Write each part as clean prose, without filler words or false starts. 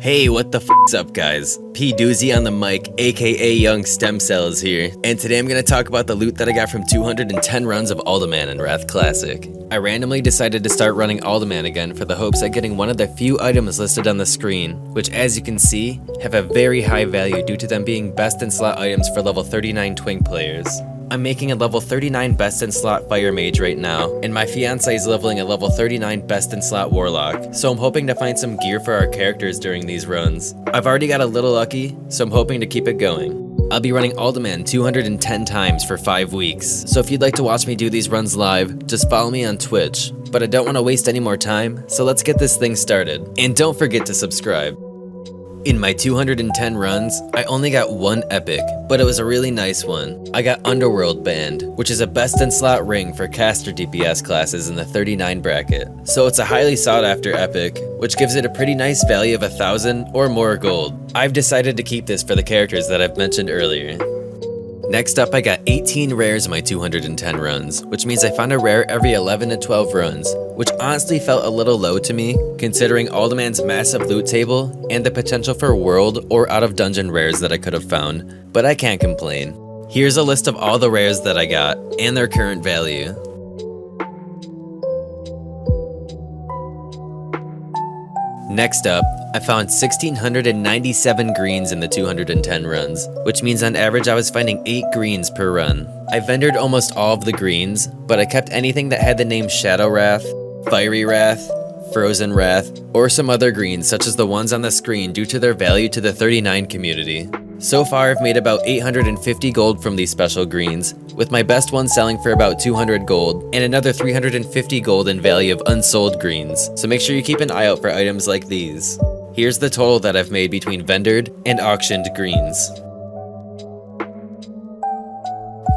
Hey, what the f***'s up, guys? P Doozy on the mic, aka Young Stem Cells here, and today I'm gonna talk about the loot that I got from 210 runs of Uldaman in Wrath Classic. I randomly decided to start running Uldaman again for the hopes of getting one of the few items listed on the screen, which as you can see, have a very high value due to them being best in slot items for level 39 Twink players. I'm making a level 39 best in slot fire mage right now, and my fiance is leveling a level 39 best in slot warlock, so I'm hoping to find some gear for our characters during these runs. I've already got a little lucky, so I'm hoping to keep it going. I'll be running Uldaman 210 times for 5 weeks, so if you'd like to watch me do these runs live, just follow me on Twitch. But I don't want to waste any more time, so let's get this thing started. And don't forget to subscribe. In my 210 runs, I only got one epic, but it was a really nice one. I got Underworld Band, which is a best in slot ring for caster DPS classes in the 39 bracket. So it's a highly sought after epic, which gives it a pretty nice value of 1,000 or more gold. I've decided to keep this for the characters that I've mentioned earlier. Next up, I got 18 rares in my 210 runs, which means I found a rare every 11 to 12 runs, which honestly felt a little low to me, considering Uldaman's massive loot table and the potential for world or out of dungeon rares that I could have found, but I can't complain. Here's a list of all the rares that I got, and their current value. Next up, I found 1,697 greens in the 210 runs, which means on average I was finding 8 greens per run. I vendored almost all of the greens, but I kept anything that had the name Shadow Wrath, Fiery Wrath, Frozen Wrath, or some other greens such as the ones on the screen due to their value to the 39 community. So far I've made about 850 gold from these special greens, with my best one selling for about 200 gold, and another 350 gold in value of unsold greens, so make sure you keep an eye out for items like these. Here's the total that I've made between vendored and auctioned greens.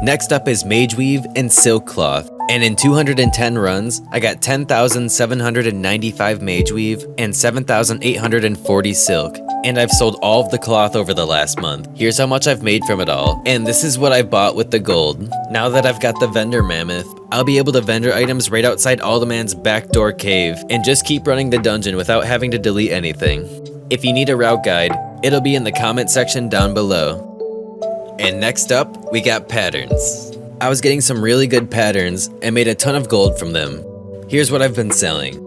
Next up is Mage Weave and Silk Cloth, and in 210 runs, I got 10,795 Mage Weave and 7,840 Silk, and I've sold all of the cloth over the last month. Here's how much I've made from it all, and this is what I bought with the gold. Now that I've got the vendor mammoth, I'll be able to vendor items right outside Uldaman's backdoor cave, and just keep running the dungeon without having to delete anything. If you need a route guide, it'll be in the comment section down below. And next up, we got patterns. I was getting some really good patterns and made a ton of gold from them. Here's what I've been selling.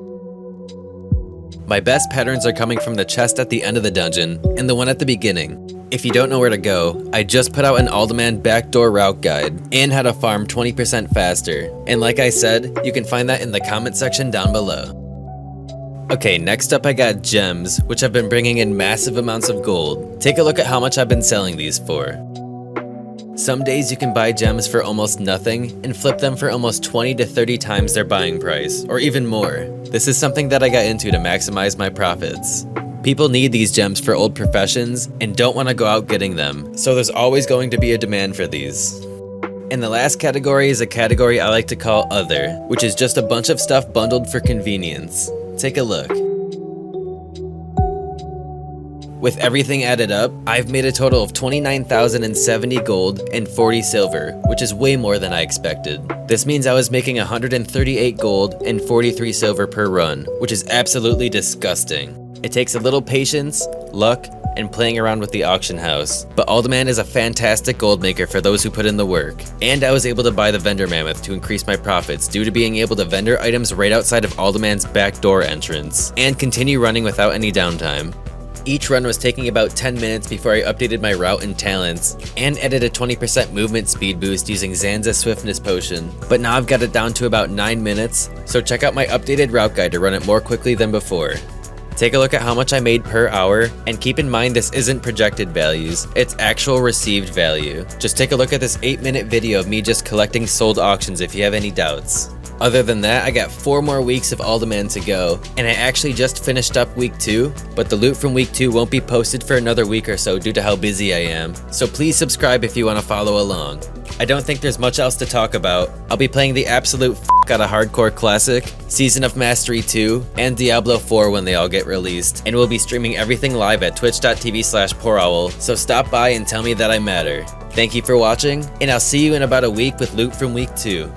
My best patterns are coming from the chest at the end of the dungeon and the one at the beginning. If you don't know where to go, I just put out an Uldaman backdoor route guide and how to farm 20% faster. And like I said, you can find that in the comment section down below. Okay, next up I got gems, which I've been bringing in massive amounts of gold. Take a look at how much I've been selling these for. Some days you can buy gems for almost nothing and flip them for almost 20 to 30 times their buying price, or even more. This is something that I got into to maximize my profits. People need these gems for old professions and don't want to go out getting them, so there's always going to be a demand for these. And the last category is a category I like to call Other, which is just a bunch of stuff bundled for convenience. Take a look. With everything added up, I've made a total of 29,070 gold and 40 silver, which is way more than I expected. This means I was making 138 gold and 43 silver per run, which is absolutely disgusting. It takes a little patience, luck, and playing around with the auction house, but Uldaman is a fantastic gold maker for those who put in the work. And I was able to buy the vendor mammoth to increase my profits due to being able to vendor items right outside of Uldaman's backdoor entrance, and continue running without any downtime. Each run was taking about 10 minutes before I updated my route and talents, and added a 20% movement speed boost using Zanza's Swiftness Potion, but now I've got it down to about 9 minutes, so check out my updated route guide to run it more quickly than before. Take a look at how much I made per hour, and keep in mind this isn't projected values, it's actual received value. Just take a look at this 8-minute video of me just collecting sold auctions if you have any doubts. Other than that, I got 4 more weeks of Uldaman to go, and I actually just finished up week 2, but the loot from week 2 won't be posted for another week or so due to how busy I am, so please subscribe if you want to follow along. I don't think there's much else to talk about. I'll be playing the absolute f*** out of Hardcore Classic, Season of Mastery 2, and Diablo 4 when they all get released, and we'll be streaming everything live at twitch.tv/Porowl, so stop by and tell me that I matter. Thank you for watching, and I'll see you in about a week with loot from week 2.